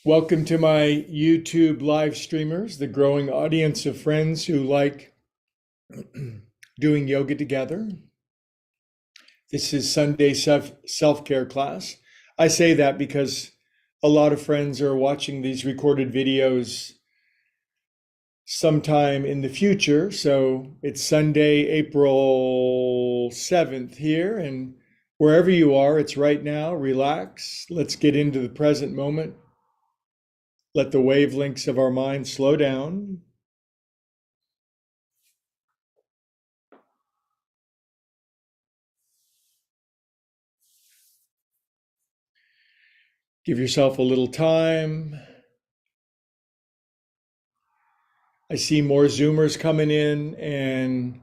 Welcome to my YouTube live streamers, the growing audience of friends who like doing yoga together. This is Sunday self-care class. I say that because a lot of friends are watching these recorded videos sometime in the future. So it's Sunday, April 7th here, and wherever you are, it's right now. Relax. Let's get into the present moment. Let the wavelengths of our mind slow down. Give yourself a little time. I see more Zoomers coming in, and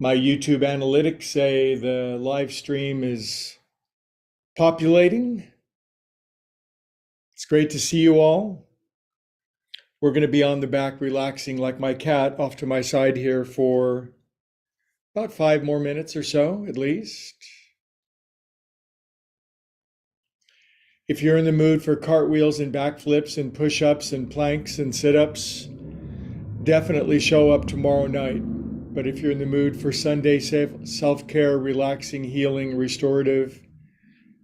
my YouTube analytics say the live stream is populating. It's great to see you all. We're going to be on the back relaxing like my cat off to my side here for about 5 more minutes or so, at least. If you're in the mood for cartwheels and backflips and push-ups and planks and sit-ups, definitely show up tomorrow night. But if you're in the mood for Sunday self-care, relaxing, healing, restorative,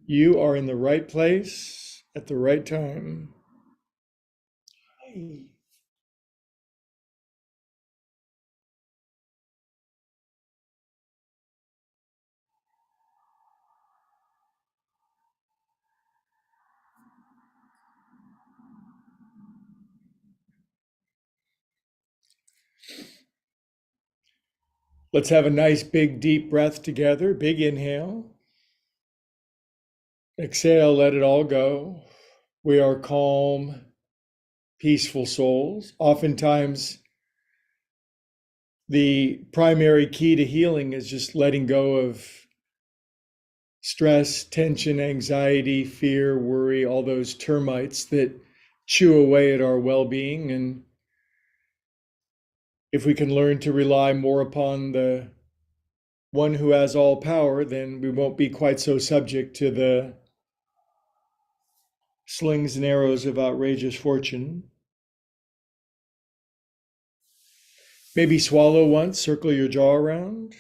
you are in the right place at the right time. Hi. Let's have a nice big deep breath together. Big inhale. Exhale, let it all go. We are calm, peaceful souls. Oftentimes, the primary key to healing is just letting go of stress, tension, anxiety, fear, worry, all those termites that chew away at our well-being. And if we can learn to rely more upon the one who has all power, then we won't be quite so subject to the slings and arrows of outrageous fortune. Maybe swallow once, circle your jaw around.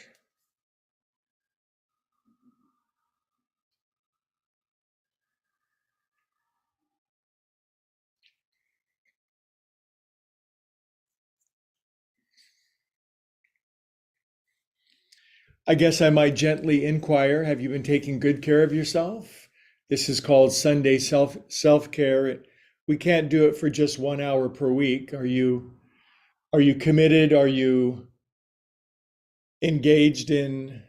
I guess I might gently inquire, have you been taking good care of yourself? This is called Sunday self-care. We can't do it for just 1 hour per week. Are you committed? Are you engaged in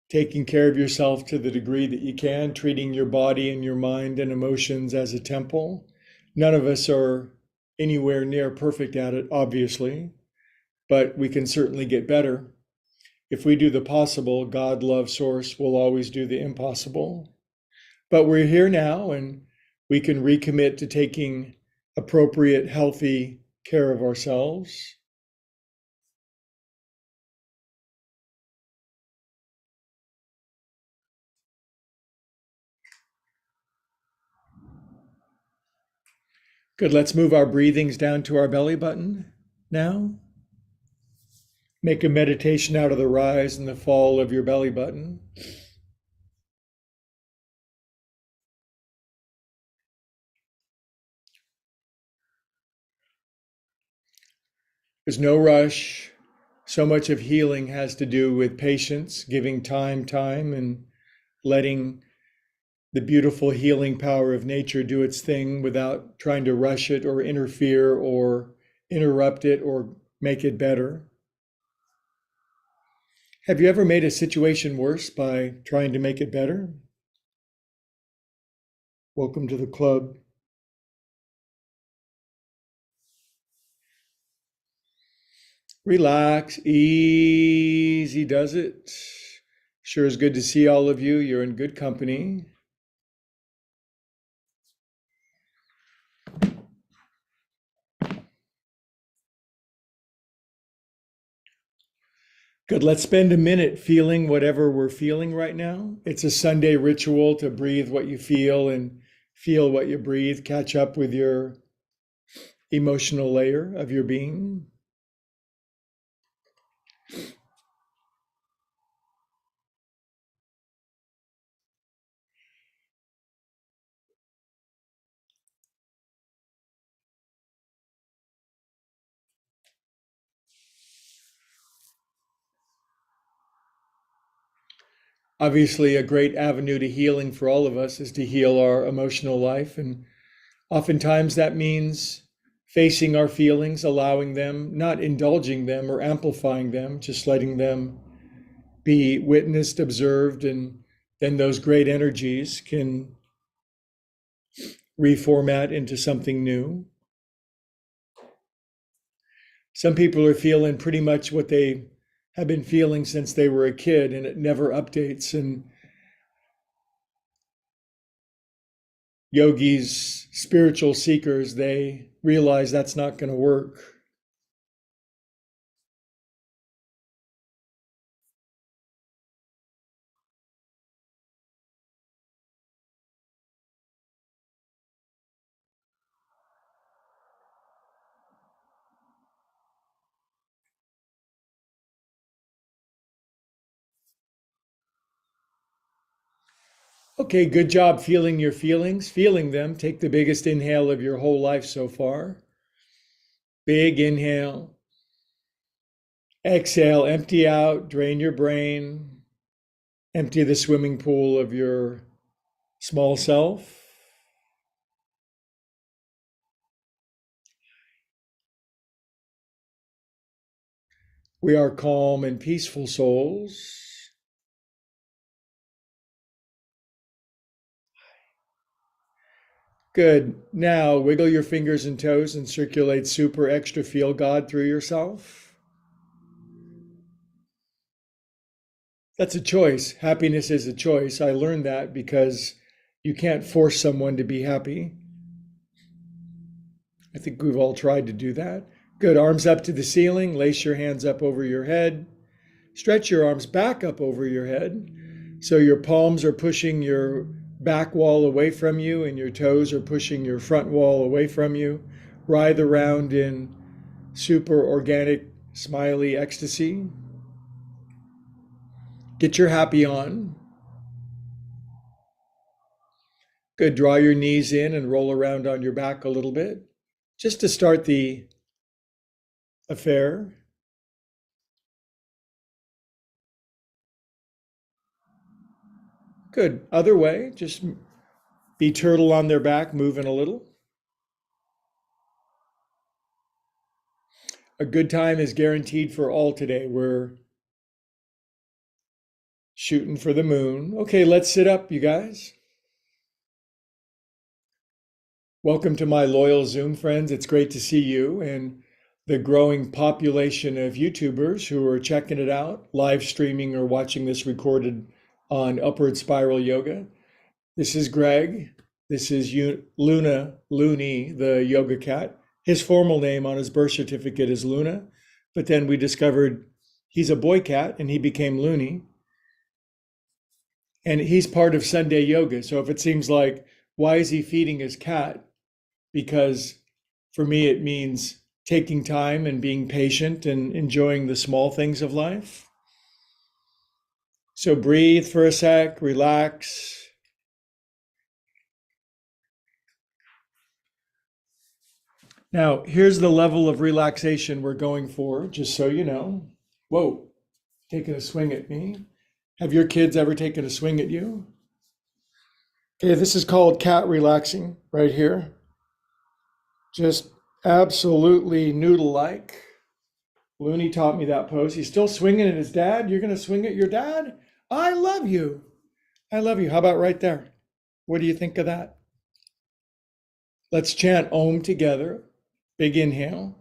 taking care of yourself to the degree that you can, treating your body and your mind and emotions as a temple? None of us are anywhere near perfect at it, obviously, but we can certainly get better. If we do the possible, God, love, source will always do the impossible. But we're here now, and we can recommit to taking appropriate, healthy care of ourselves. Good, let's move our breathings down to our belly button now. Make a meditation out of the rise and the fall of your belly button. There's no rush. So much of healing has to do with patience, giving time, and letting the beautiful healing power of nature do its thing without trying to rush it or interfere or interrupt it or make it better. Have you ever made a situation worse by trying to make it better? Welcome to the club. Relax, easy does it. Sure is good to see all of you. You're in good company. Good, let's spend a minute feeling whatever we're feeling right now. It's a Sunday ritual to breathe what you feel and Feel what you breathe, catch up with your emotional layer of your being. Obviously, a great avenue to healing for all of us is to heal our emotional life. And oftentimes that means facing our feelings, allowing them, not indulging them or amplifying them, just letting them be witnessed, observed, and then those great energies can reformat into something new. Some people are feeling pretty much what they have been feeling since they were a kid, and it never updates. And yogis, spiritual seekers, they realize that's not going to work. Okay, good job feeling your feelings, feeling them. Take the biggest inhale of your whole life so far. Big inhale. Exhale, empty out, drain your brain. Empty the swimming pool of your small self. We are calm and peaceful souls. Good. Now wiggle your fingers and toes and circulate super extra feel God through yourself. That's a choice. Happiness is a choice. I learned that because you can't force someone to be happy. I think we've all tried to do that. Good. Arms up to the ceiling. Lace your hands up over your head. Stretch your arms back up over your head. So your palms are pushing your back wall away from you and your toes are pushing your front wall away from you. Writhe around in super organic, smiley ecstasy. Get your happy on. Good. Draw your knees in and roll around on your back a little bit, just to start the affair. Good. Other way, just be turtle on their back, moving a little. A good time is guaranteed for all today. We're shooting for the moon. Okay, let's sit up, you guys. Welcome to my loyal Zoom friends. It's great to see you and the growing population of YouTubers who are checking it out, live streaming or watching this recorded on Upward Spiral Yoga. This is Greg. This is Luna, Looney, the yoga cat. His formal name on his birth certificate is Luna, but then we discovered he's a boy cat and he became Looney. And he's part of Sunday yoga. So if it seems like, why is he feeding his cat? Because for me, it means taking time and being patient and enjoying the small things of life. So breathe for a sec, relax. Now, here's the level of relaxation we're going for, just so you know. Whoa, taking a swing at me. Have your kids ever taken a swing at you? Okay, this is called cat relaxing right here. Just absolutely noodle-like. Looney taught me that pose. He's still swinging at his dad. You're going to swing at your dad? I love you. I love you. How about right there? What do you think of that? Let's chant Om together. Big inhale.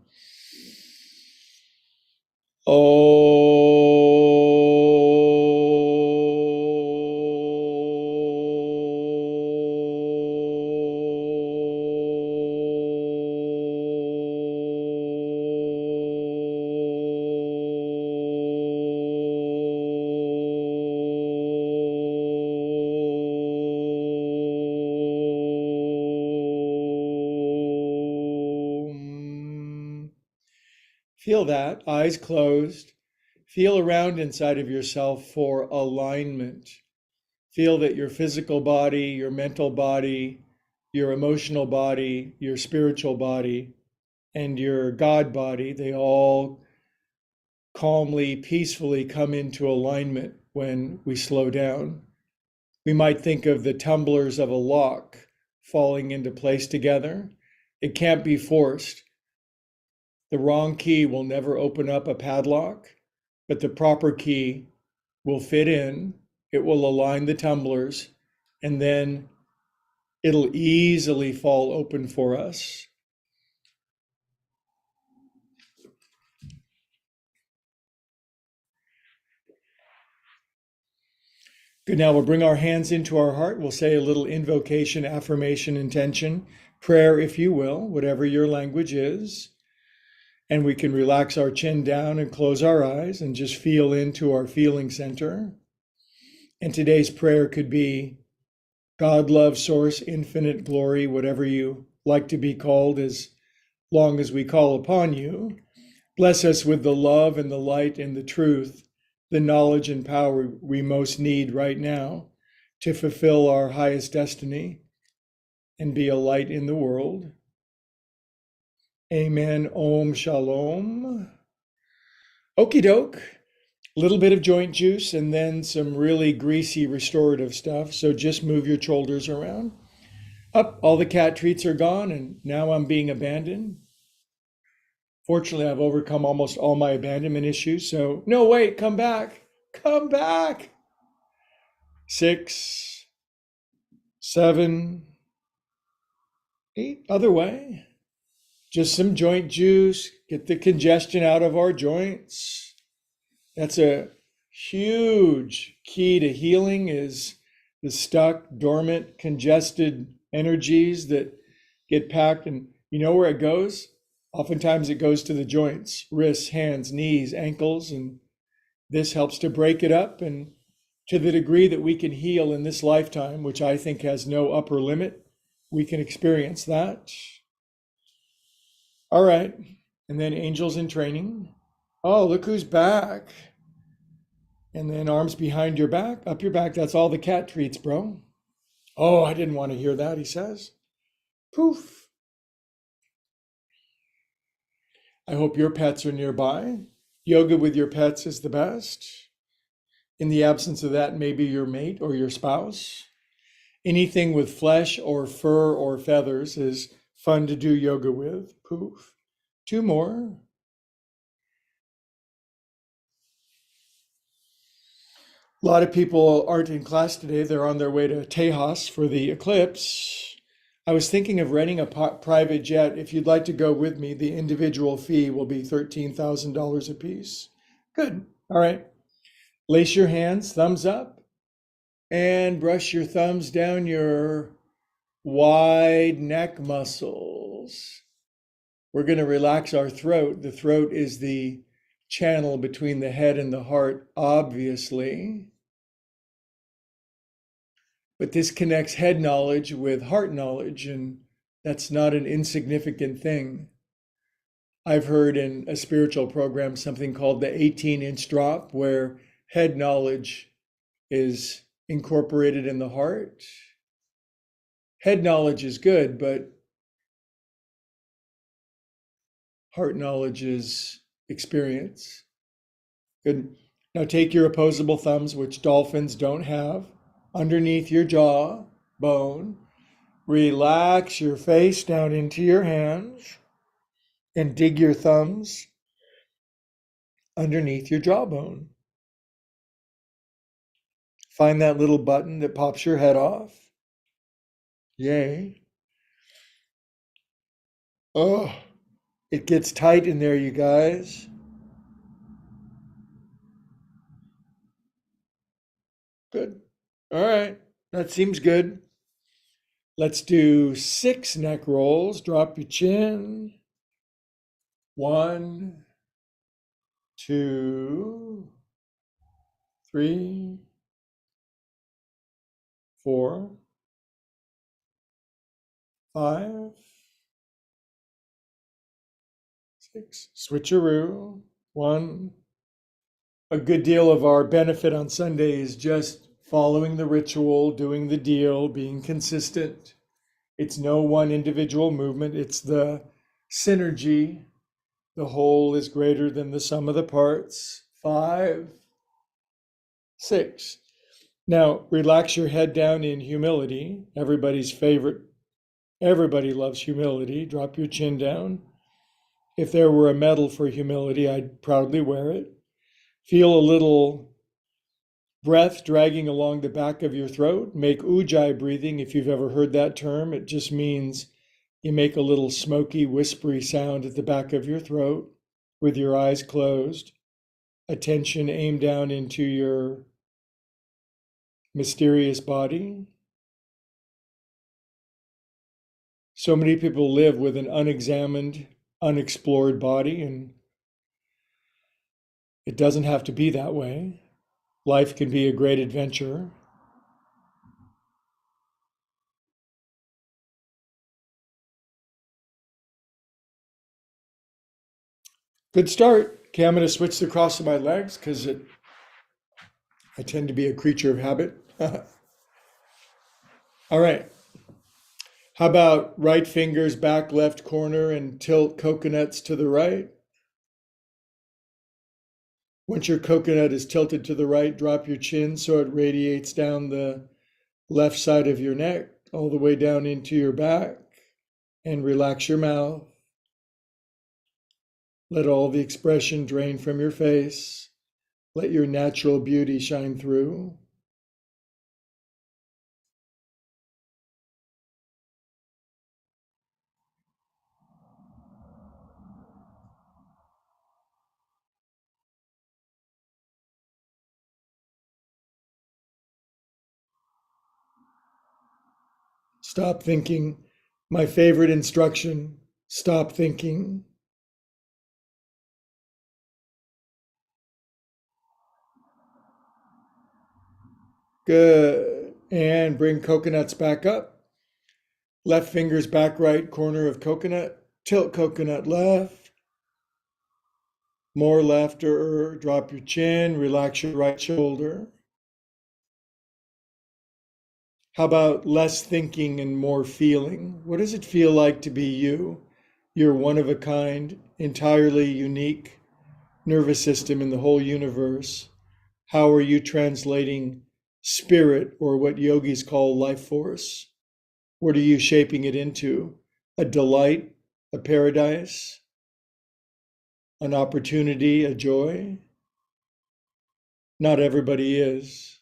Feel that, eyes closed. Feel around inside of yourself for alignment. Feel that your physical body, your mental body, your emotional body, your spiritual body, and your God body, they all calmly, peacefully come into alignment when we slow down. We might think of the tumblers of a lock falling into place together. It can't be forced. The wrong key will never open up a padlock, but the proper key will fit in. It will align the tumblers, and then it'll easily fall open for us. Good. Now we'll bring our hands into our heart. We'll say a little invocation, affirmation, intention, prayer, if you will, whatever your language is. And we can relax our chin down and close our eyes and just feel into our feeling center. And today's prayer could be God, love, source, infinite glory, whatever you like to be called, as long as we call upon you. Bless us with the love and the light and the truth, the knowledge and power we most need right now to fulfill our highest destiny and be a light in the world. Amen. Om Shalom. Okie doke. A little bit of joint juice and then some really greasy restorative stuff. So just move your shoulders around. Up, all the cat treats are gone, and now I'm being abandoned. Fortunately, I've overcome almost all my abandonment issues. So, no, wait, come back. Come back. 6, 7, 8, other way. Just some joint juice. Get the congestion out of our joints. That's a huge key to healing, is the stuck, dormant, congested energies that get packed. And you know where it goes? Oftentimes it goes to the joints, wrists, hands, knees, ankles, and this helps to break it up. And to the degree that we can heal in this lifetime, which I think has no upper limit, we can experience that. All right. And then angels in training. Oh, look who's back. And then arms behind your back, up your back. That's all the cat treats, bro. Oh, I didn't want to hear that, he says. Poof. I hope your pets are nearby. Yoga with your pets is the best. In the absence of that, maybe your mate or your spouse. Anything with flesh or fur or feathers is fun to do yoga with. Poof. 2 more. A lot of people aren't in class today. They're on their way to Tejas for the eclipse. I was thinking of renting a private jet. If you'd like to go with me, the individual fee will be $13,000 a piece. Good. All right. Lace your hands, thumbs up, and brush your thumbs down your wide neck muscles. We're going to relax our throat. The throat is the channel between the head and the heart, obviously. But this connects head knowledge with heart knowledge, and that's not an insignificant thing. I've heard in a spiritual program something called the 18-inch drop, where head knowledge is incorporated in the heart. Head knowledge is good, but heart knowledge is experience. Good. Now take your opposable thumbs, which dolphins don't have, underneath your jaw bone. Relax your face down into your hands and dig your thumbs underneath your jawbone. Find that little button that pops your head off. Yay. Oh, it gets tight in there, you guys. Good. All right. That seems good. Let's do 6 neck rolls. Drop your chin. 1, 2, 3, 4, 5, 6. Switcheroo. 1. A good deal of our benefit on Sunday is just following the ritual, doing the deal, being consistent. It's no one individual movement, it's the synergy. The whole is greater than the sum of the parts. 5. 6. Now, relax your head down in humility. Everybody's favorite. Everybody loves humility. Drop your chin down. If there were a medal for humility, I'd proudly wear it. Feel a little breath dragging along the back of your throat. Make ujjayi breathing. If you've ever heard that term, it just means you make a little smoky, whispery sound at the back of your throat with your eyes closed. Attention aimed down into your mysterious body. So many people live with an unexamined, unexplored body, and it doesn't have to be that way. Life can be a great adventure. Good start. Okay, I'm going to switch the cross of my legs because I tend to be a creature of habit. All right. How about right fingers back left corner and tilt coconuts to the right? Once your coconut is tilted to the right, drop your chin so it radiates down the left side of your neck, all the way down into your back, and relax your mouth. Let all the expression drain from your face. Let your natural beauty shine through. Stop thinking. My favorite instruction, stop thinking. Good. And bring coconuts back up. Left fingers back right corner of coconut. Tilt coconut left. More left or drop your chin. Relax your right shoulder. How about less thinking and more feeling? What does it feel like to be you? You're one of a kind, entirely unique nervous system in the whole universe. How are you translating spirit, or what yogis call life force? What are you shaping it into? A delight, a paradise, an opportunity, a joy? Not everybody is.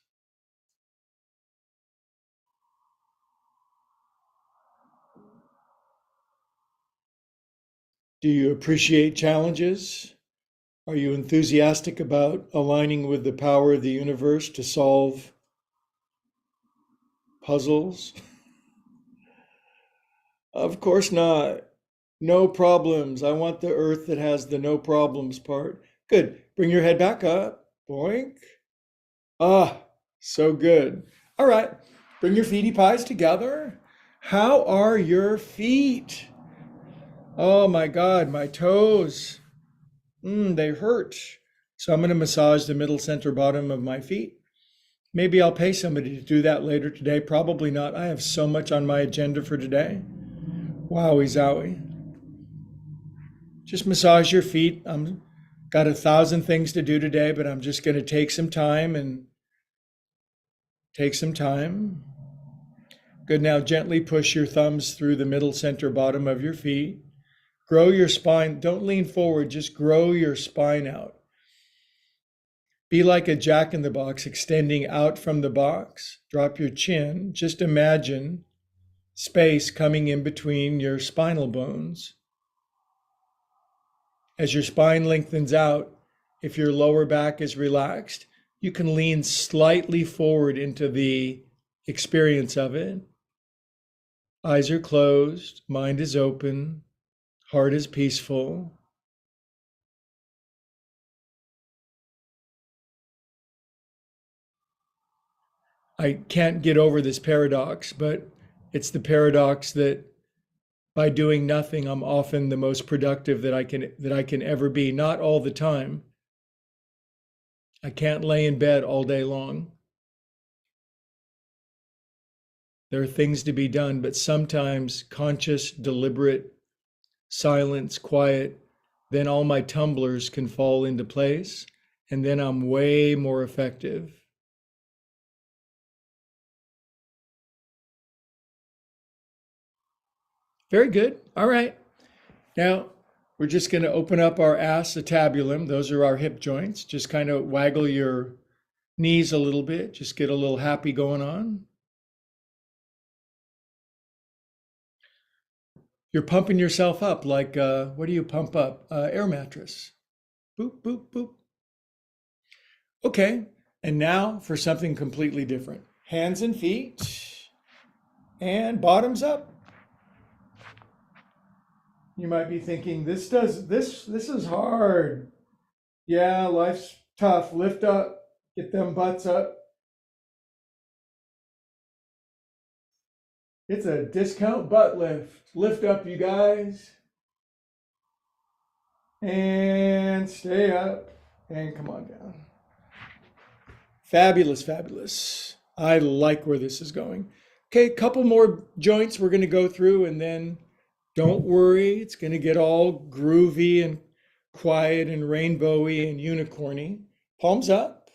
Do you appreciate challenges? Are you enthusiastic about aligning with the power of the universe to solve puzzles? Of course not. No problems. I want the earth that has the no problems part. Good. Bring your head back up. Boink. Ah, so good. All right. Bring your feety pies together. How are your feet? Oh my God, my toes. They hurt. So I'm going to massage the middle center bottom of my feet. Maybe I'll pay somebody to do that later today. Probably not. I have so much on my agenda for today. Wowie zowie. Just massage your feet. I'm got 1,000 things to do today, but I'm just going to take some time and take some time. Good. Now gently push your thumbs through the middle center bottom of your feet. Grow your spine. Don't lean forward. Just grow your spine out. Be like a jack in the box extending out from the box. Drop your chin. Just imagine space coming in between your spinal bones. As your spine lengthens out, if your lower back is relaxed, you can lean slightly forward into the experience of it. Eyes are closed, mind is open, heart is peaceful. I can't get over this paradox, but it's the paradox that By doing nothing, I'm often the most productive that I can ever be. Not all the time. I can't lay in bed all day long. There are things to be done, but sometimes conscious, deliberate, silence, quiet, then all my tumblers can fall into place, and then I'm way more effective. Very good. All right. Now we're just going to open up our acetabulum. Those are our hip joints. Just kind of waggle your knees a little bit. Just get a little happy going on. You're pumping yourself up like, what do you pump up? Air mattress. Boop, boop, boop. Okay. And now for something completely different. Hands and feet and bottoms up. You might be thinking, this is hard. Yeah, life's tough. Lift up, get them butts up. It's a discount butt lift. Lift up, you guys. And stay up. And come on down. Fabulous, fabulous. I like where this is going. Okay, a couple more joints we're going to go through, and then don't worry, it's going to get all groovy and quiet and rainbowy and unicorny. Palms up.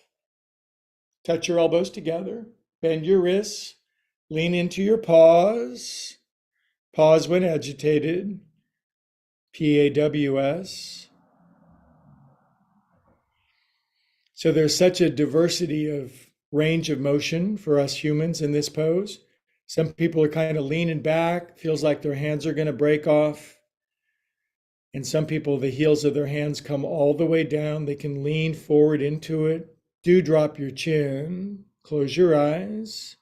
Touch your elbows together. Bend your wrists. Lean into your paws. Pause when agitated. PAWS. So there's such a diversity of range of motion for us humans in this pose. Some people are kind of leaning back, feels like their hands are going to break off. And some people, the heels of their hands come all the way down. They can lean forward into it. Do drop your chin. Close your eyes.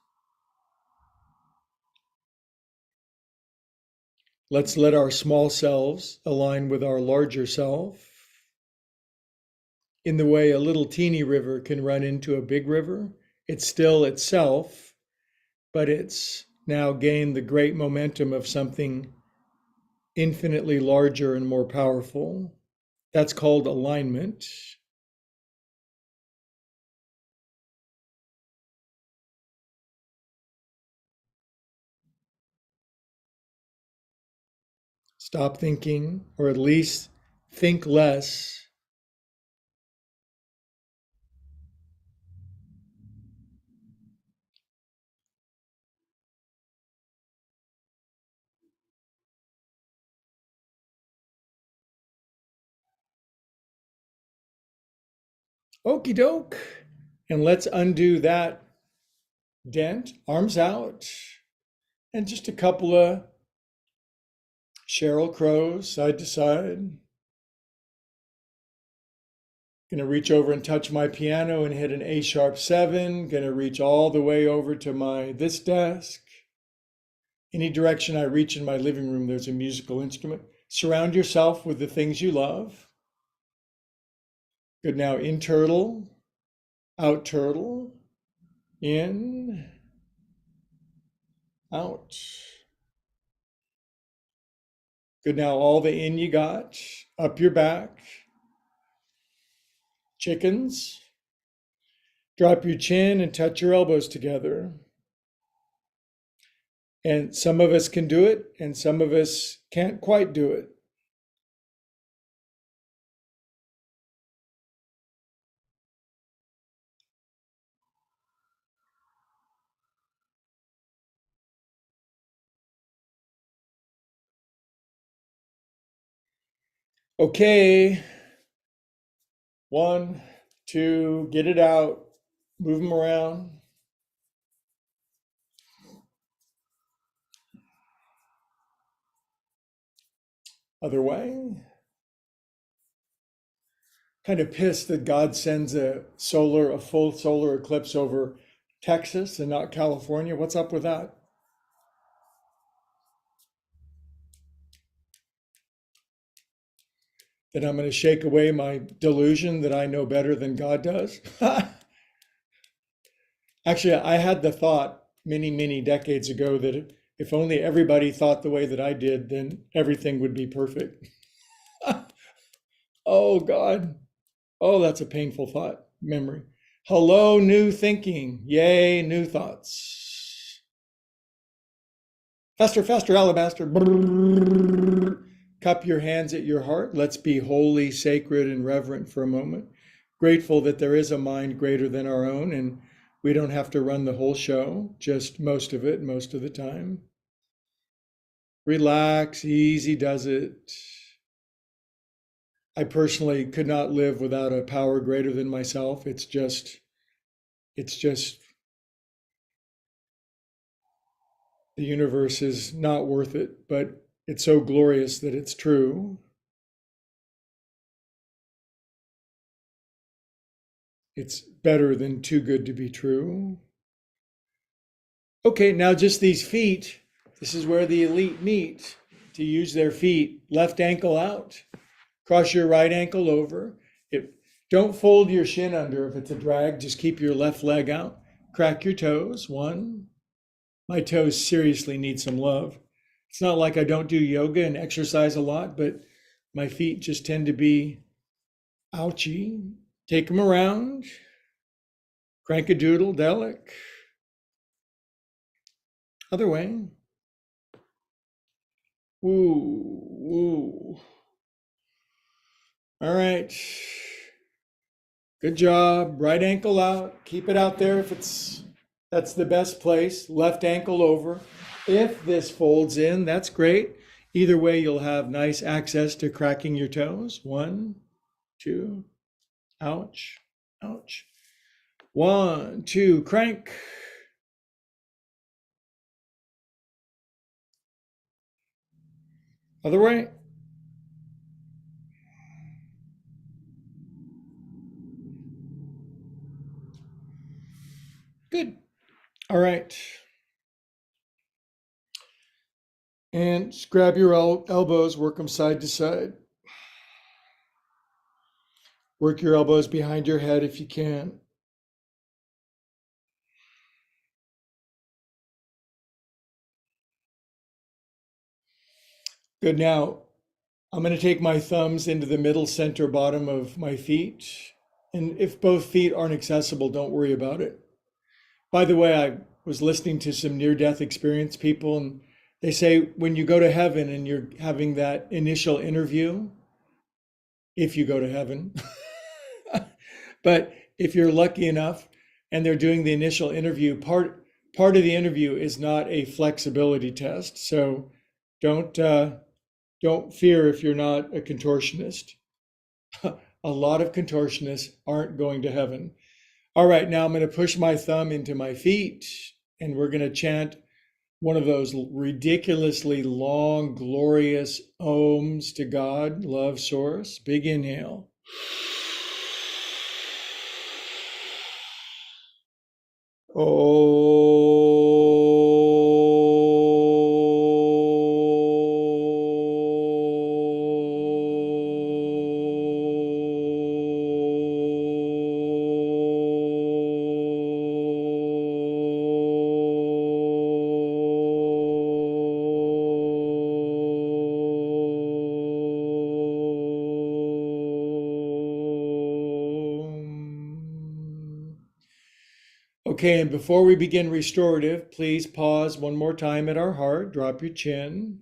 Let's let our small selves align with our larger self. In the way a little teeny river can run into a big river, it's still itself, but it's now gained the great momentum of something infinitely larger and more powerful. That's called alignment. Stop thinking, or at least think less. Okie doke. And let's undo that dent. Arms out. And just a couple of Sheryl Crows side to side. Going to reach over and touch my piano and hit an A sharp 7. Going to reach all the way over to this desk. Any direction I reach in my living room, there's a musical instrument. Surround yourself with the things you love. Good. Now in turtle, out turtle, in, out. Good. Now all the in you got, up your back. Chickens. Drop your chin and touch your elbows together. And some of us can do it, and some of us can't quite do it. Okay. 1, 2, get it out. Move them around. Other way. Kind of pissed that God sends a full solar eclipse over Texas and not California. What's up with that? That I'm going to shake away my delusion that I know better than God does. Actually, I had the thought many, many decades ago that If only everybody thought the way that I did, then everything would be perfect. Oh, God. Oh, that's a painful thought, memory. Hello, new thinking. Yay, new thoughts. Faster, faster, alabaster. Brrr. Cup your hands at your heart. Let's be holy, sacred, and reverent for a moment. Grateful that there is a mind greater than our own, and we don't have to run the whole show, just most of it, most of the time. Relax, easy does it. I personally could not live without a power greater than myself. It's just the universe is not worth it, but it's so glorious that it's true. It's better than too good to be true. Okay, now just these feet. This is where the elite meet to use their feet. Left ankle out. Cross your right ankle over. Don't fold your shin under if it's a drag. Just keep your left leg out. Crack your toes. One. My toes seriously need some love. It's not like I don't do yoga and exercise a lot, but my feet just tend to be ouchy. Take them around. Crank a doodle, delic. Other way. Woo, woo. All right. Good job. Right ankle out. Keep it out there if that's the best place. Left ankle over. If this folds in, that's great. Either way, you'll have nice access to cracking your toes. One, two, ouch, ouch. One, two, crank. Other way. Good. All right. And just grab your elbows, work them side to side. Work your elbows behind your head if you can. Good. Now, I'm going to take my thumbs into the middle center bottom of my feet. And if both feet aren't accessible, don't worry about it. By the way, I was listening to some near-death experience people, and they say when you go to heaven and you're having that initial interview, if you go to heaven, but if you're lucky enough and they're doing the initial interview, part of the interview is not a flexibility test. So don't don't fear if you're not a contortionist. A lot of contortionists aren't going to heaven. All right, now I'm going to push my thumb into my feet and we're going to chant one of those ridiculously long, glorious ohms to God, love source. Big inhale. Okay, and before we begin restorative, please pause one more time at our heart, drop your chin.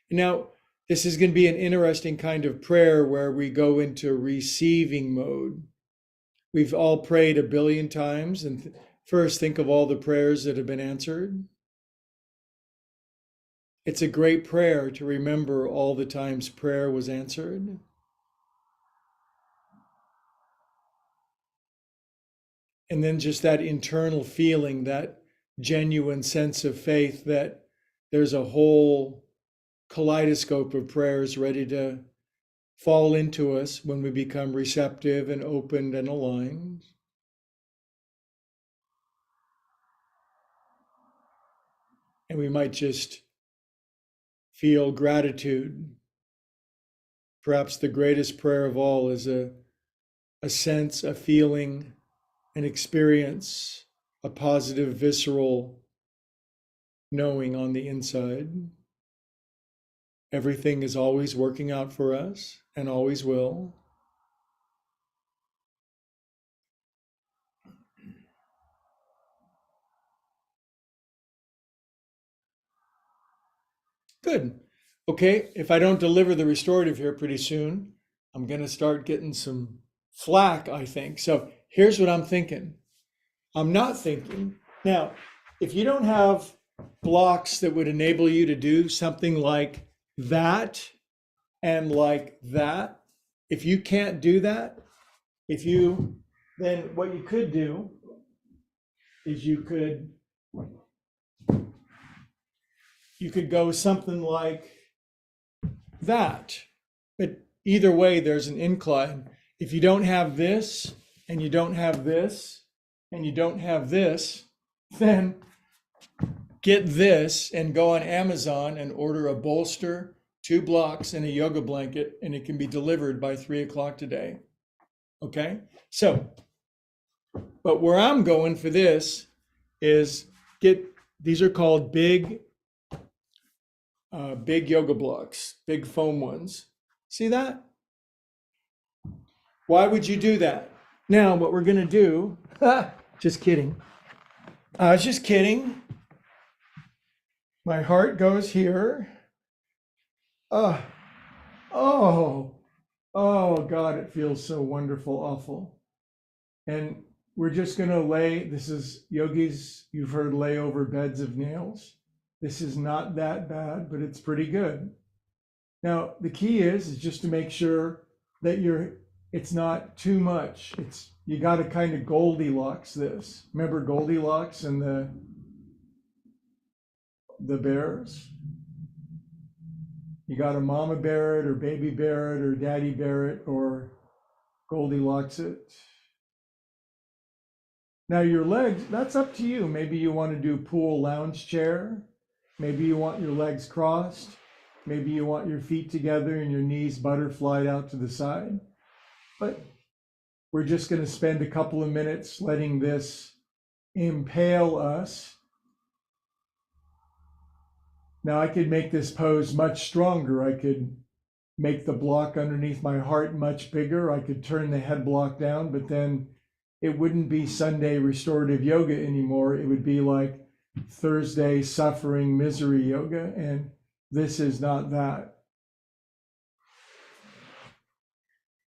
Now, this is going to be an interesting kind of prayer where we go into receiving mode. We've all prayed a billion times, and first think of all the prayers that have been answered. It's a great prayer to remember all the times prayer was answered. And then just that internal feeling, that genuine sense of faith that there's a whole kaleidoscope of prayers ready to fall into us when we become receptive and opened and aligned. And we might just feel gratitude. Perhaps the greatest prayer of all is a sense, a feeling, an experience, a positive, visceral knowing on the inside everything is always working out for us and always will. Good. Okay, if I don't deliver the restorative here pretty soon, I'm going to start getting some flack, I think. So here's what I'm thinking. I'm not thinking. Now, if you don't have blocks that would enable you to do something like that and like that, if you can't do that, then what you could do is you could go something like that. But either way, there's an incline. If you don't have this, and you don't have this, and you don't have this, then get this and go on Amazon and order a bolster, 2 blocks, and a yoga blanket, and it can be delivered by 3 o'clock today. Okay? So, but where I'm going for this is these are called big yoga blocks, big foam ones. See that? Why would you do that? Now, what we're going to do, just kidding. I was just kidding. My heart goes here. Oh, oh, oh, God, it feels so wonderful, awful. And we're just going to lay, this is yogis, you've heard lay over beds of nails. This is not that bad, but it's pretty good. Now, the key is just to make sure that it's not too much. You got to kind of Goldilocks this. Remember Goldilocks and the bears? You got to mama bear it or baby bear it or daddy bear it or Goldilocks it. Now your legs, that's up to you. Maybe you want to do pool lounge chair. Maybe you want your legs crossed. Maybe you want your feet together and your knees butterflied out to the side. But we're just going to spend a couple of minutes letting this impale us. Now I could make this pose much stronger. I could make the block underneath my heart much bigger. I could turn the head block down, but then it wouldn't be Sunday restorative yoga anymore. It would be like Thursday suffering misery yoga, and this is not that.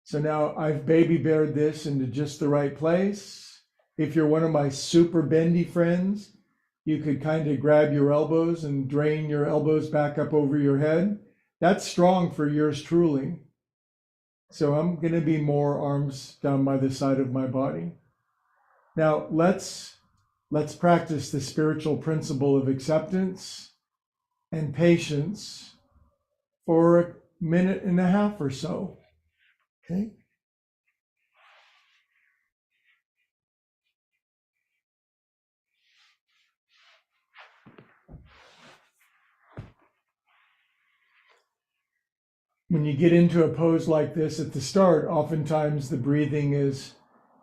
So now I've baby beared this into just the right place. If you're one of my super bendy friends, you could kind of grab your elbows and drain your elbows back up over your head. That's strong for yours truly. So I'm going to be more arms down by the side of my body. Now let's practice the spiritual principle of acceptance and patience for a minute and a half or so. Okay. When you get into a pose like this at the start, oftentimes the breathing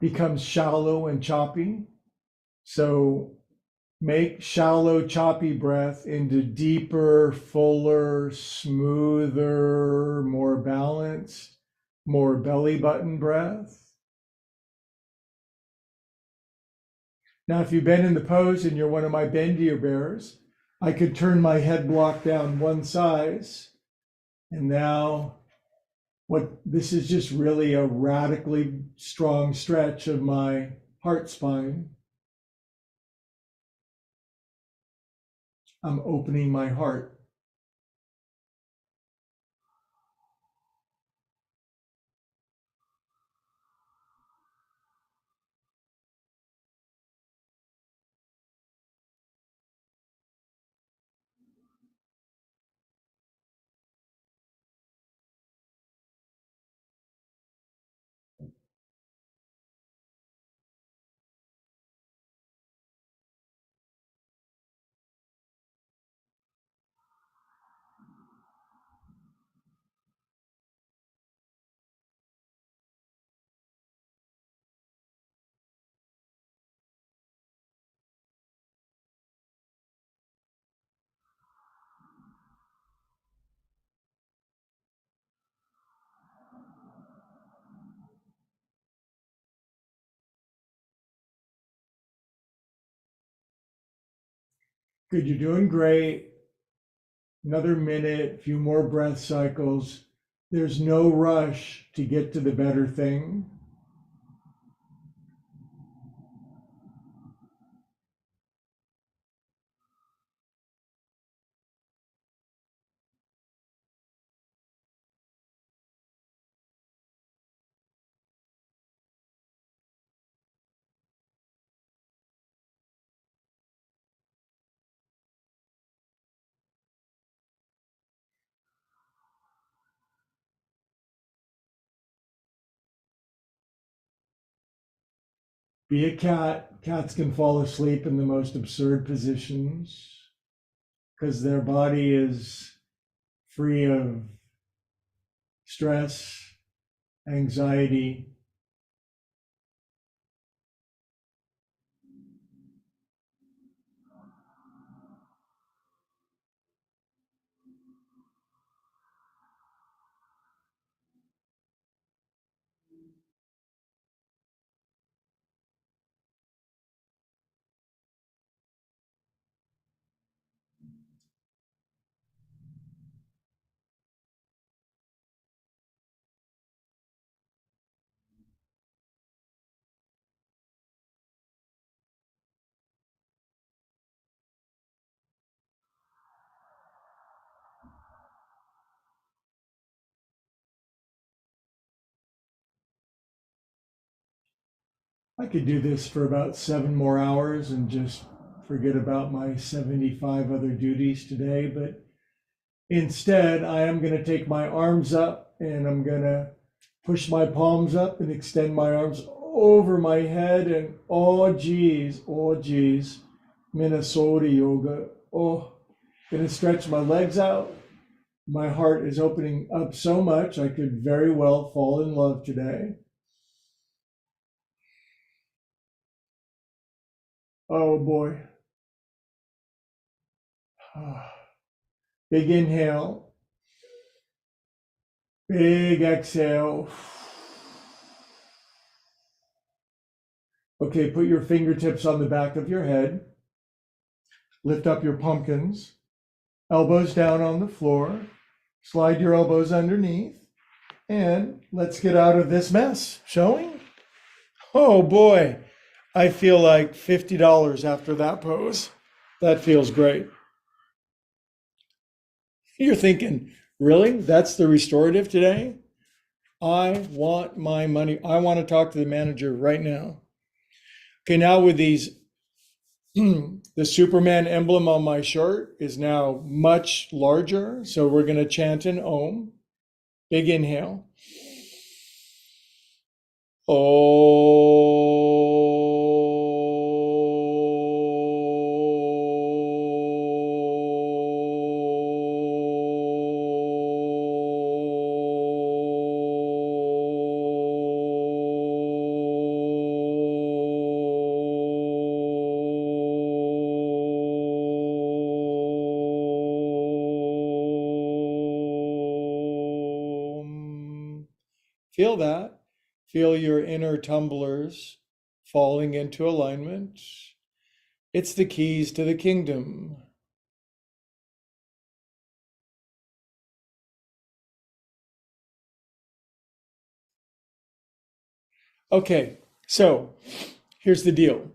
becomes shallow and choppy. So make shallow, choppy breath into deeper, fuller, smoother, more balanced, more belly button breath. Now, if you've been in the pose and you're one of my bendier bears, I could turn my head block down one size. And now this is just really a radically strong stretch of my heart spine. I'm opening my heart. Good, you're doing great. Another minute, a few more breath cycles. There's no rush to get to the better thing. Be a cat. Cats can fall asleep in the most absurd positions because their body is free of stress, anxiety. I could do this for about 7 more hours and just forget about my 75 other duties today, but instead, I am going to take my arms up and I'm going to push my palms up and extend my arms over my head. And oh geez, Minnesota yoga. Oh, going to stretch my legs out. My heart is opening up so much, I could very well fall in love today. Oh boy. Big inhale, big exhale. Okay, put your fingertips on the back of your head. Lift up your pumpkins. Elbows down on the floor. Slide your elbows underneath. And let's get out of this mess, shall we? Oh boy, I feel like $50 after that pose. That feels great. You're thinking, really? That's the restorative today? I want my money. I want to talk to the manager right now. Okay, now with these, the Superman emblem on my shirt is now much larger. So we're going to chant an Om. Big inhale. Feel that. Feel your inner tumblers falling into alignment. It's the keys to the kingdom. Okay, so here's the deal.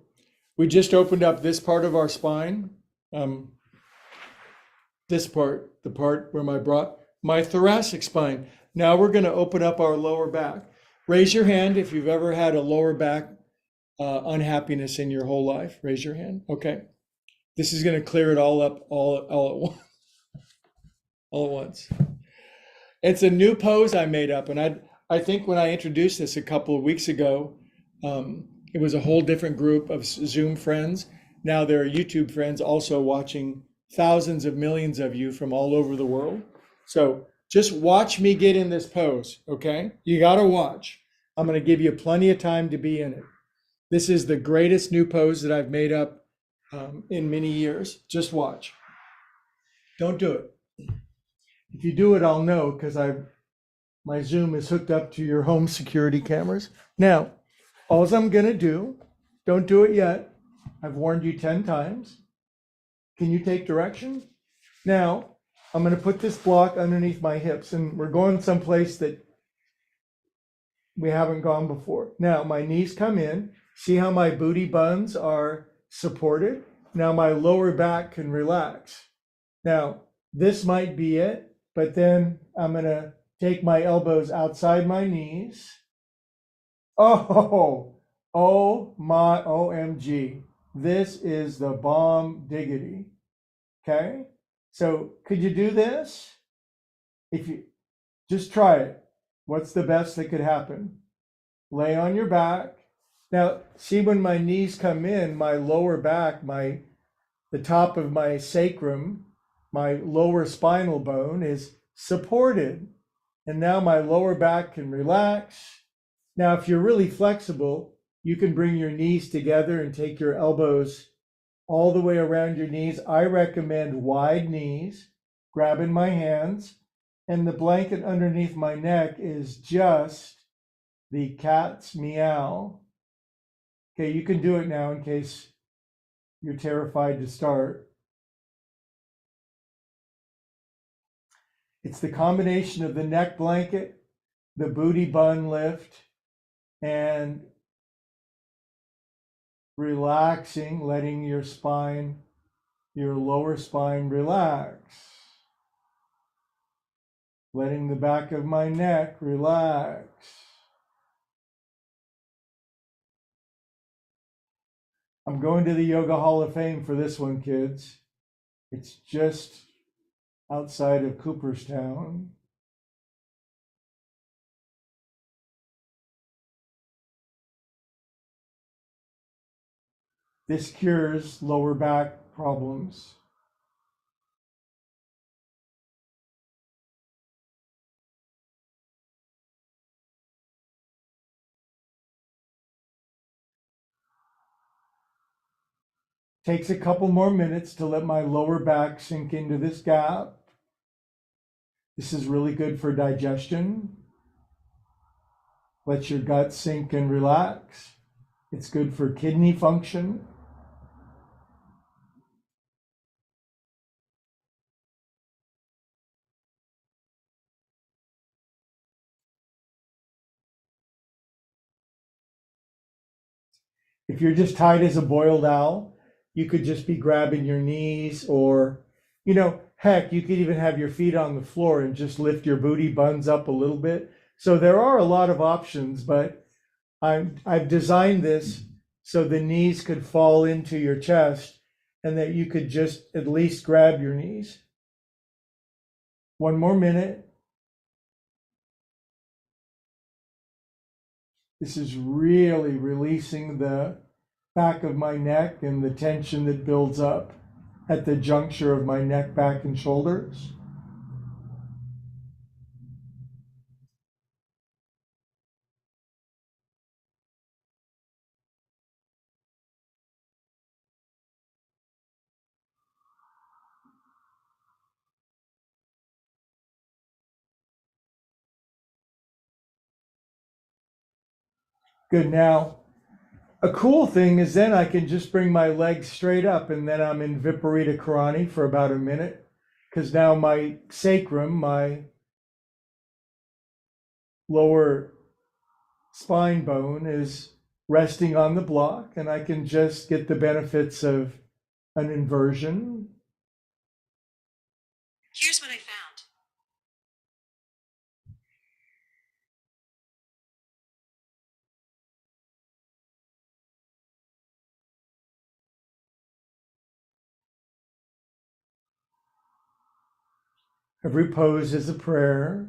We just opened up this part of our spine. This part, the part where I brought my thoracic spine. Now we're going to open up our lower back. Raise your hand if you've ever had a lower back unhappiness in your whole life. Raise your hand. Okay. This is going to clear it all up all at once. It's a new pose I made up, and I think when I introduced this a couple of weeks ago, it was a whole different group of Zoom friends. Now there are YouTube friends also watching, thousands of millions of you from all over the world. So just watch me get in this pose, okay? You got to watch. I'm going to give you plenty of time to be in it. This is the greatest new pose that I've made up in many years. Just watch. Don't do it. If you do it, I'll know because my Zoom is hooked up to your home security cameras. Now, all I'm going to do, don't do it yet. I've warned you 10 times. Can you take direction? Now, I'm going to put this block underneath my hips, and we're going someplace that we haven't gone before. Now, my knees come in. See how my booty buns are supported? Now my lower back can relax. Now, this might be it, but then I'm going to take my elbows outside my knees. Oh my OMG. This is the bomb diggity. Okay? So could you do this? If you just try it. What's the best that could happen? Lay on your back. Now, see when my knees come in, my lower back, the top of my sacrum, my lower spinal bone is supported. And now my lower back can relax. Now, if you're really flexible, you can bring your knees together and take your elbows all the way around your knees. I recommend wide knees, grabbing my hands, and the blanket underneath my neck is just the cat's meow. Okay, you can do it now in case you're terrified to start. It's the combination of the neck blanket, the booty bun lift, and relaxing, letting your spine, your lower spine relax. Letting the back of my neck relax. I'm going to the Yoga Hall of Fame for this one, kids. It's just outside of Cooperstown. This cures lower back problems. Takes a couple more minutes to let my lower back sink into this gap. This is really good for digestion. Let your gut sink and relax. It's good for kidney function. If you're just tight as a boiled owl, you could just be grabbing your knees, or, heck, you could even have your feet on the floor and just lift your booty buns up a little bit. So there are a lot of options, but I've designed this so the knees could fall into your chest and that you could just at least grab your knees. One more minute. This is really releasing the back of my neck and the tension that builds up at the juncture of my neck, back, and shoulders. Good. Now, a cool thing is then I can just bring my legs straight up, and then I'm in Viparita Karani for about a minute, because now my sacrum, my lower spine bone, is resting on the block, and I can just get the benefits of an inversion. Here's what I found. Every pose is a prayer.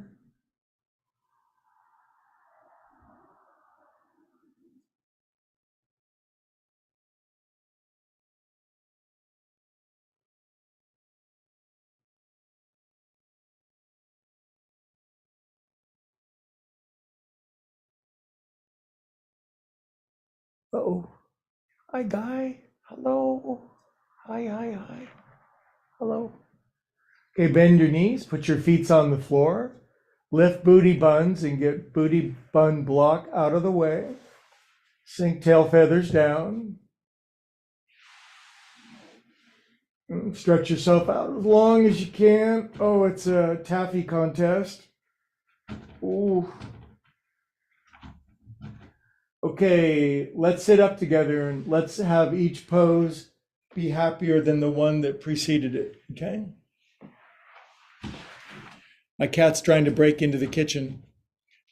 Uh-oh. Hi, Guy. Hello. Hi. Hello. Okay, bend your knees, put your feet on the floor, lift booty buns and get booty bun block out of the way. Sink tail feathers down. Stretch yourself out as long as you can. Oh, it's a taffy contest. Ooh. Okay, let's sit up together and let's have each pose be happier than the one that preceded it. Okay? My cat's trying to break into the kitchen.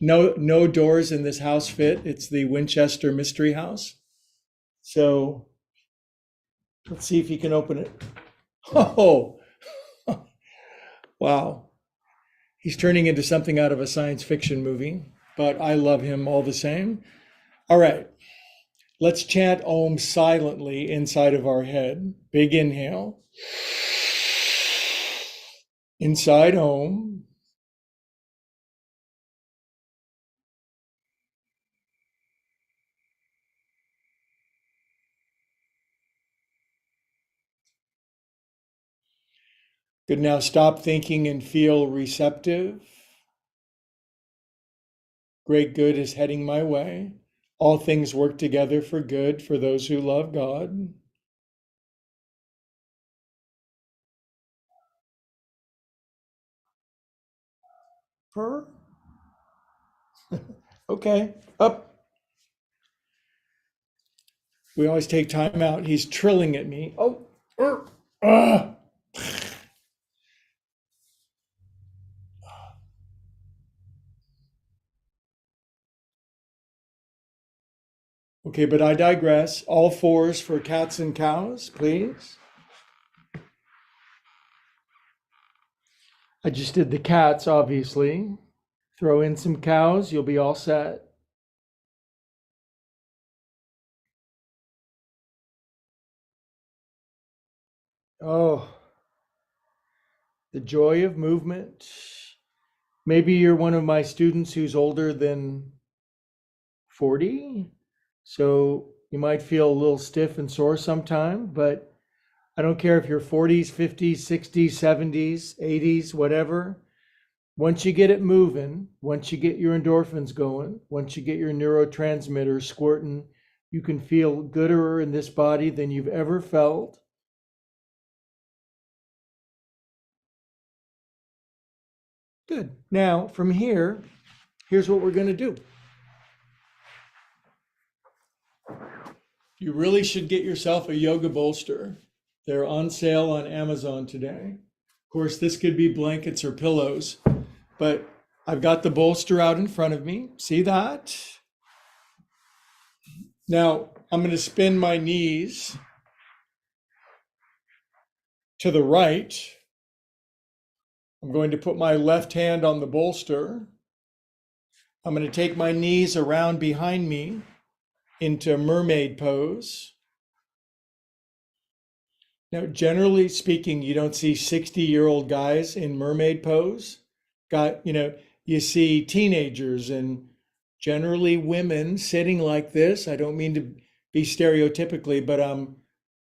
No doors in this house fit. It's the Winchester Mystery House. So let's see if he can open it. Oh, wow. He's turning into something out of a science fiction movie, but I love him all the same. All right, let's chant Om silently inside of our head. Big inhale. Inside Om. Good. Now stop thinking and feel receptive. Great good is heading my way. All things work together for good for those who love God. Purr. Okay, up. We always take time out. He's trilling at me. Oh, ah. Okay, but I digress. All fours for cats and cows, please. I just did the cats, obviously. Throw in some cows, you'll be all set. Oh, the joy of movement. Maybe you're one of my students who's older than 40, so you might feel a little stiff and sore sometime, but I don't care if you're 40s, 50s, 60s, 70s, 80s, whatever. Once you get it moving, once you get your endorphins going, once you get your neurotransmitters squirting, you can feel gooder in this body than you've ever felt. Good. Now, from here, here's what we're going to do. You really should get yourself a yoga bolster. They're on sale on Amazon today. Of course, this could be blankets or pillows, but I've got the bolster out in front of me. See that? Now, I'm going to spin my knees to the right. I'm going to put my left hand on the bolster. I'm going to take my knees around behind me into mermaid pose. Now, generally speaking, you don't see 60-year-old guys in mermaid pose. You see teenagers and generally women sitting like this. I don't mean to be stereotypically, but I'm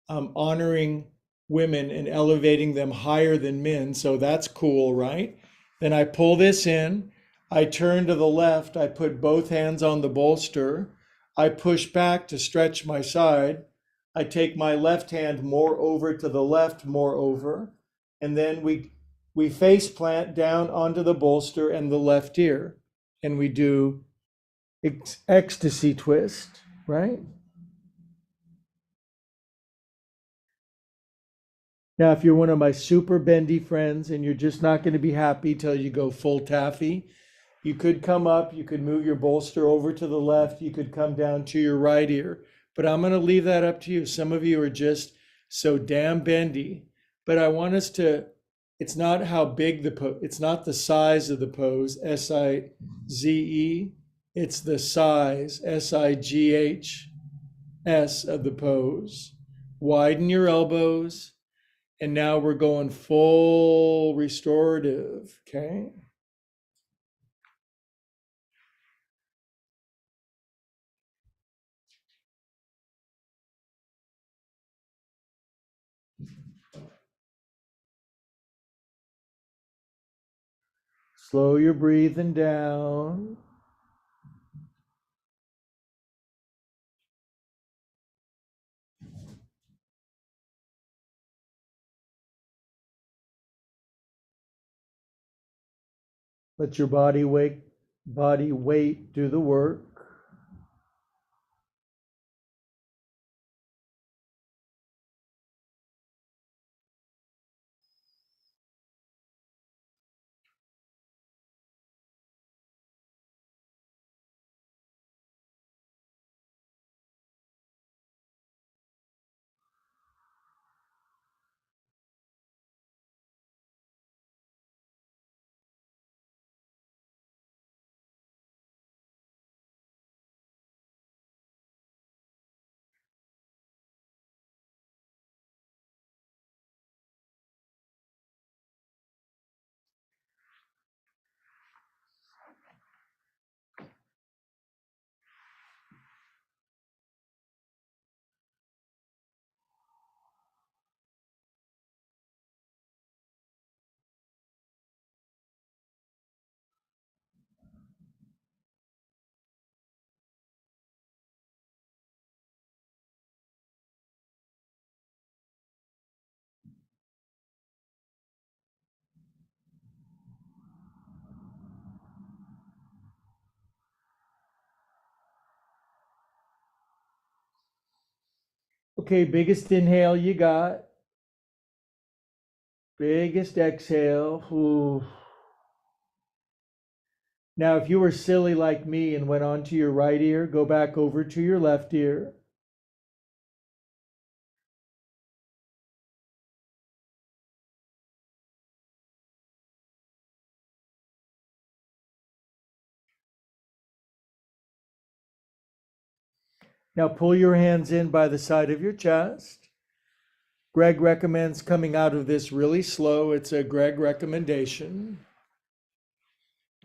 honoring women and elevating them higher than men. So that's cool, right? Then I pull this in. I turn to the left. I put both hands on the bolster. I push back to stretch my side. I take my left hand more over to the left, more over. And then we face plant down onto the bolster and the left ear. And we do ecstasy twist, right? Now, if you're one of my super bendy friends and you're just not going to be happy till you go full taffy, you could come up, you could move your bolster over to the left, you could come down to your right ear. But I'm going to leave that up to you. Some of you are just so damn bendy. But I want us to, it's not how big the pose, it's not the size of the pose, S-I-Z-E. It's the size, S-I-G-H-S of the pose. Widen your elbows. And now we're going full restorative, okay? Slow your breathing down. Let your body weight do the work. Okay, biggest inhale you got. Biggest exhale. Ooh. Now, if you were silly like me and went onto your right ear, go back over to your left ear. Now pull your hands in by the side of your chest. Greg recommends coming out of this really slow. It's a Greg recommendation.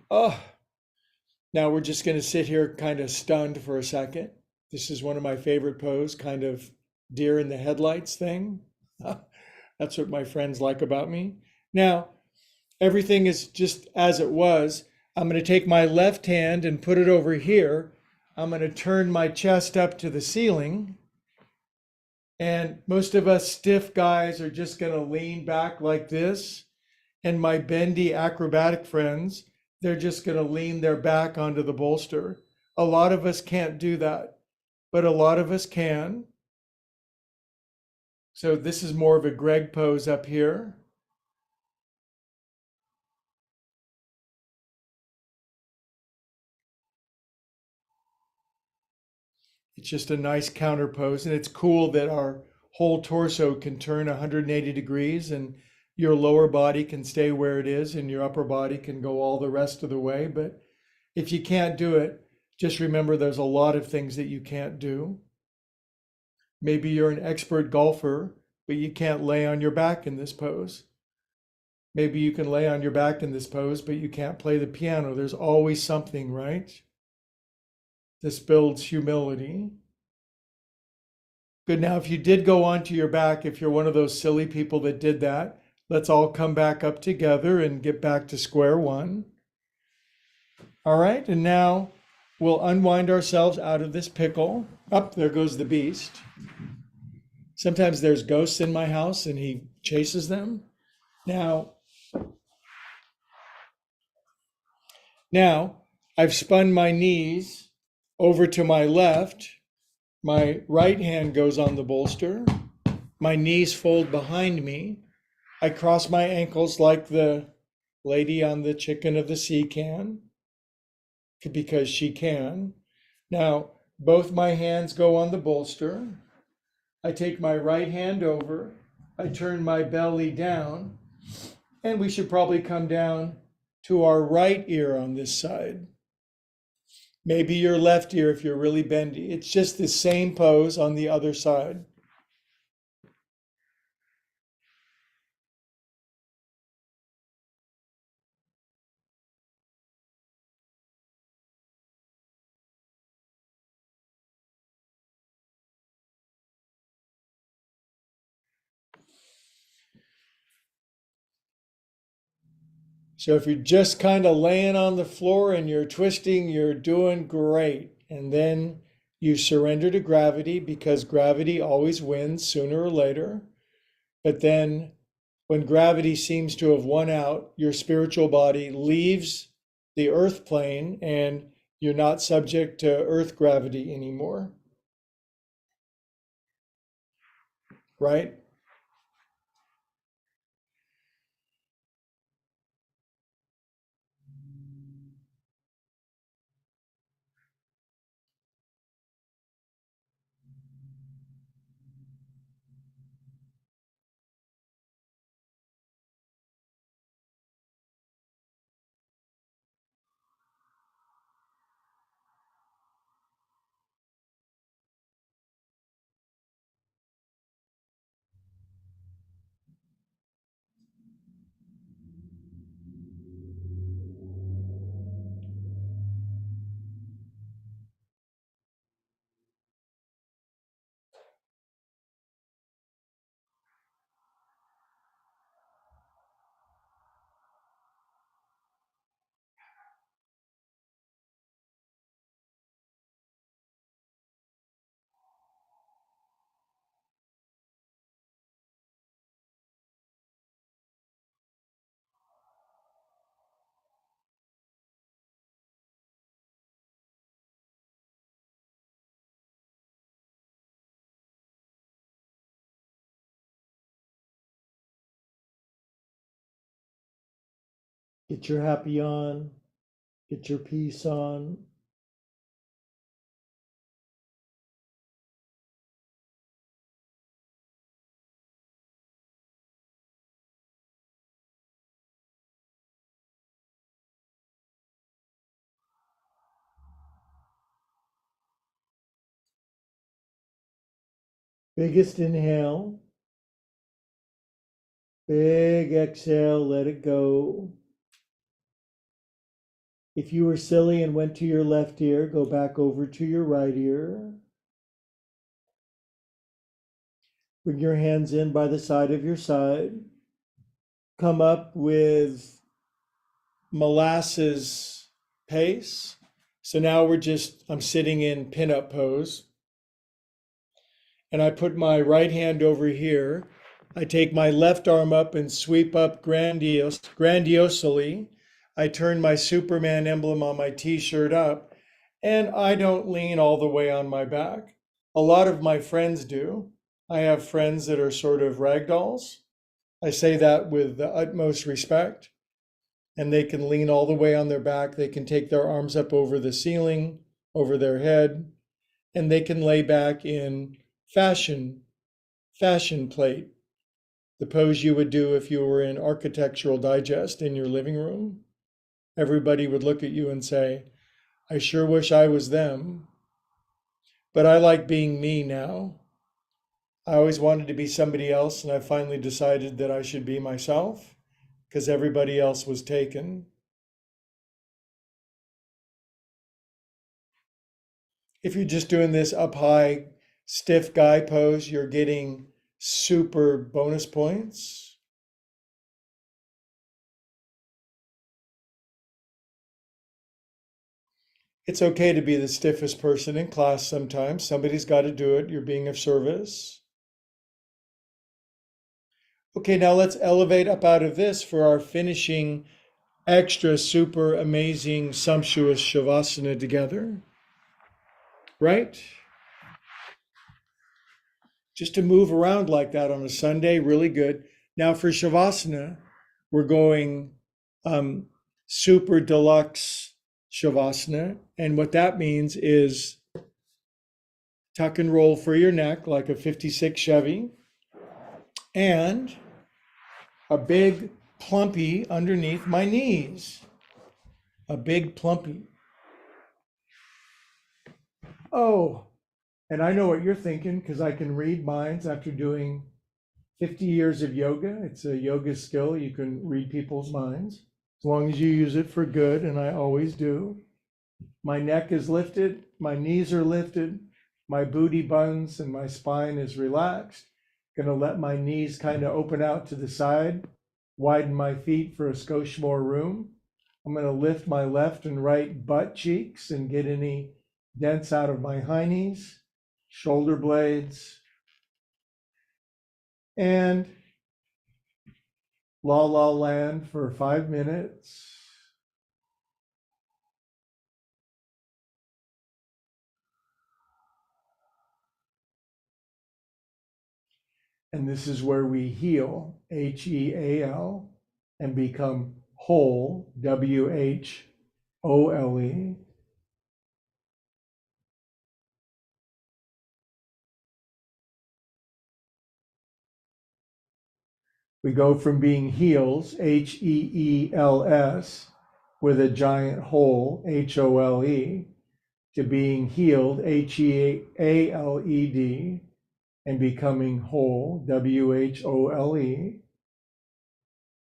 Oh, now we're just going to sit here kind of stunned for a second. This is one of my favorite poses, kind of deer in the headlights thing. That's what my friends like about me. Now, everything is just as it was. I'm going to take my left hand and put it over here. I'm going to turn my chest up to the ceiling. And most of us stiff guys are just going to lean back like this. And my bendy acrobatic friends, they're just going to lean their back onto the bolster. A lot of us can't do that, but a lot of us can. So this is more of a Greg pose up here. It's just a nice counter pose. And it's cool that our whole torso can turn 180 degrees and your lower body can stay where it is and your upper body can go all the rest of the way. But if you can't do it, just remember there's a lot of things that you can't do. Maybe you're an expert golfer, but you can't lay on your back in this pose. Maybe you can lay on your back in this pose, but you can't play the piano. There's always something, right? This builds humility. Good. Now, if you did go onto your back, if you're one of those silly people that did that, let's all come back up together and get back to square one. All right. And now we'll unwind ourselves out of this pickle. Up, there goes the beast. Sometimes there's ghosts in my house and he chases them. Now I've spun my knees over to my left. My right hand goes on the bolster. My knees fold behind me. I cross my ankles like the lady on the Chicken of the Sea can, because she can. Now, both my hands go on the bolster. I take my right hand over. I turn my belly down. And we should probably come down to our right ear on this side. Maybe your left ear if you're really bendy. It's just the same pose on the other side. So if you're just kind of laying on the floor and you're twisting, you're doing great. And then you surrender to gravity because gravity always wins sooner or later. But then when gravity seems to have won out, your spiritual body leaves the earth plane, and you're not subject to earth gravity anymore, right? Get your happy on, get your peace on. Biggest inhale, big exhale, let it go. If you were silly and went to your left ear, go back over to your right ear. Bring your hands in by the side of your side. Come up with molasses pace. So now I'm sitting in pinup pose. And I put my right hand over here. I take my left arm up and sweep up grandiosely. I turn my Superman emblem on my t-shirt up, and I don't lean all the way on my back. A lot of my friends do. I have friends that are sort of ragdolls. I say that with the utmost respect. And they can lean all the way on their back. They can take their arms up over the ceiling, over their head, and they can lay back in fashion plate, the pose you would do if you were in Architectural Digest in your living room. Everybody would look at you and say, I sure wish I was them, but I like being me now. I always wanted to be somebody else, and I finally decided that I should be myself because everybody else was taken. If you're just doing this up high, stiff guy pose, you're getting super bonus points. It's okay to be the stiffest person in class sometimes. Somebody's got to do it. You're being of service. Okay, now let's elevate up out of this for our finishing extra super amazing sumptuous Shavasana together. Right? Just to move around like that on a Sunday, really good. Now for Shavasana, we're going super deluxe Shavasana. And what that means is tuck and roll for your neck like a 56 Chevy, and a big plumpy underneath my knees. A big plumpy. Oh, and I know what you're thinking because I can read minds after doing 50 years of yoga. It's a yoga skill. You can read people's minds as long as you use it for good, and I always do. My neck is lifted, my knees are lifted, my booty buns and my spine is relaxed. Gonna let my knees kind of open out to the side, widen my feet for a skosh more room. I'm gonna lift my left and right butt cheeks and get any dents out of my high knees, shoulder blades, and la la land for 5 minutes. And this is where we heal, Heal, and become whole, Whole. We go from being heels, Heels, with a giant hole, Hole, to being healed, Healed, and becoming whole, Whole.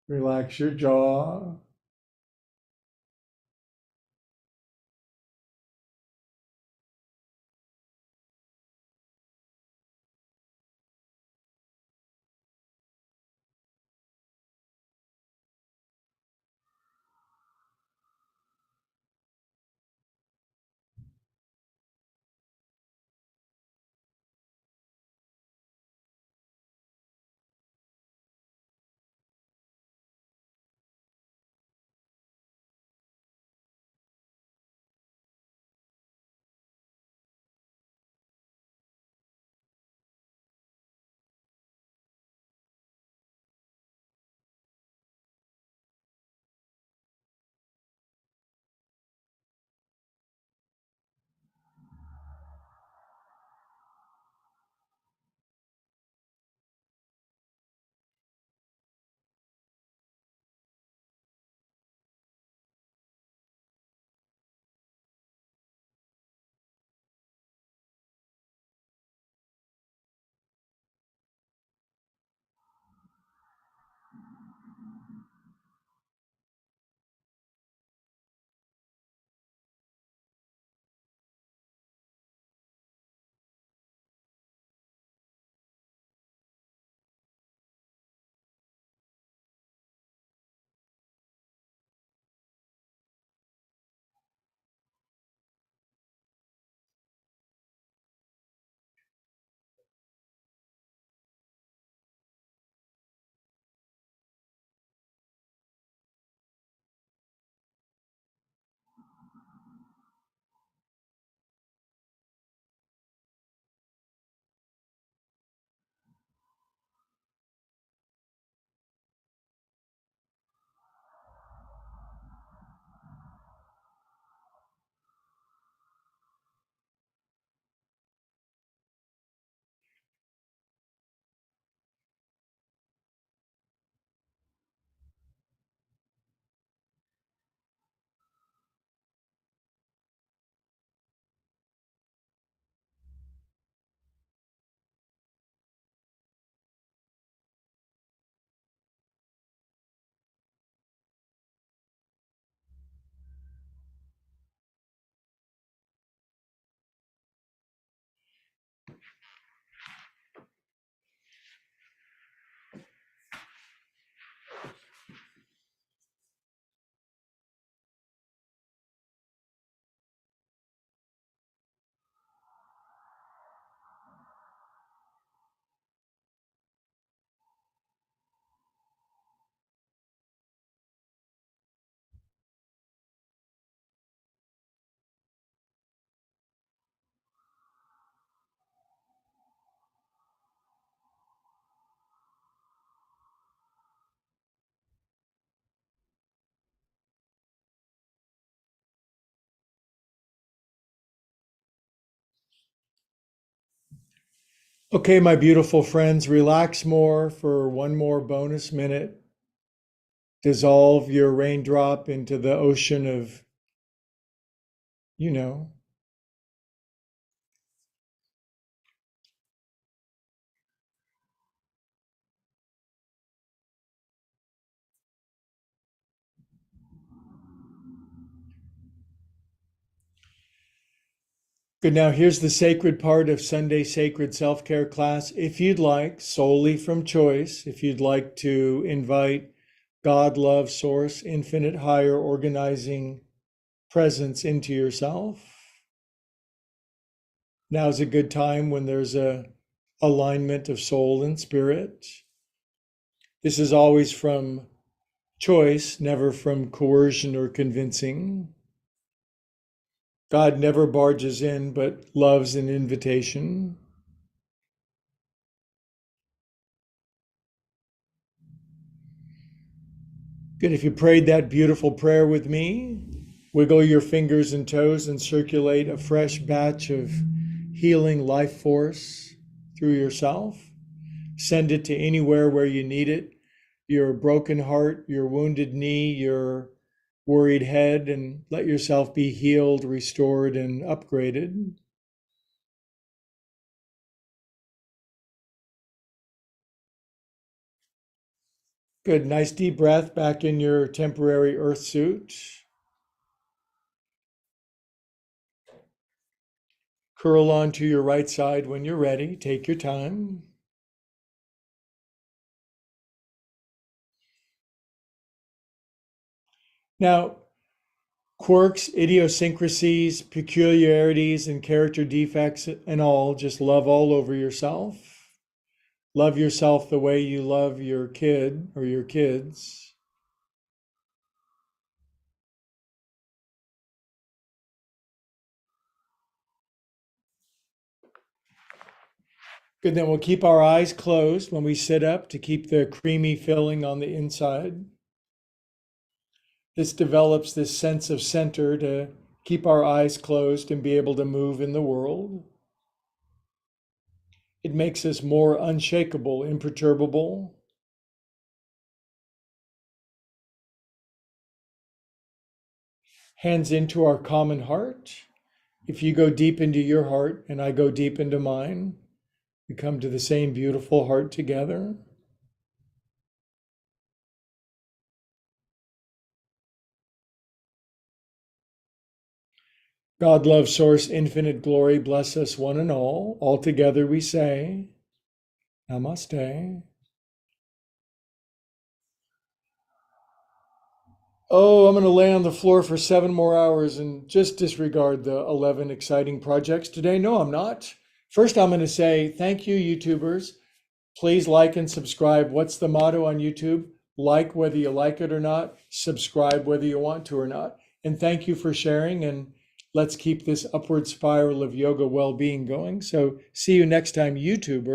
Relax your jaw. Okay, my beautiful friends, relax more for one more bonus minute. Dissolve your raindrop into the ocean of, you know. Good. Now, here's the sacred part of Sunday Sacred Self Care class. If you'd like, solely from choice, if you'd like to invite God, love, source, infinite, higher organizing presence into yourself, now's a good time when there's a alignment of soul and spirit. This is always from choice, never from coercion or convincing. God never barges in, but loves an invitation. Good. If you prayed that beautiful prayer with me, wiggle your fingers and toes and circulate a fresh batch of healing life force through yourself. Send it to anywhere where you need it, your broken heart, your wounded knee, your worried head, and let yourself be healed, restored, and upgraded. Good. Nice deep breath back in your temporary earth suit. Curl onto your right side when you're ready. Take your time. Now, quirks, idiosyncrasies, peculiarities, and character defects and all, just love all over yourself. Love yourself the way you love your kid or your kids. Good, then we'll keep our eyes closed when we sit up to keep the creamy filling on the inside. This develops this sense of center to keep our eyes closed and be able to move in the world. It makes us more unshakable, imperturbable. Hands into our common heart. If you go deep into your heart and I go deep into mine, we come to the same beautiful heart together. God, love, source, infinite glory, bless us one and all. All together we say, Namaste. Oh, I'm going to lay on the floor for 7 more hours and just disregard the 11 exciting projects today. No, I'm not. First, I'm going to say thank you, YouTubers. Please like and subscribe. What's the motto on YouTube? Like whether you like it or not, subscribe whether you want to or not. And thank you for sharing, and let's keep this upward spiral of yoga well-being going. So see you next time, YouTuber.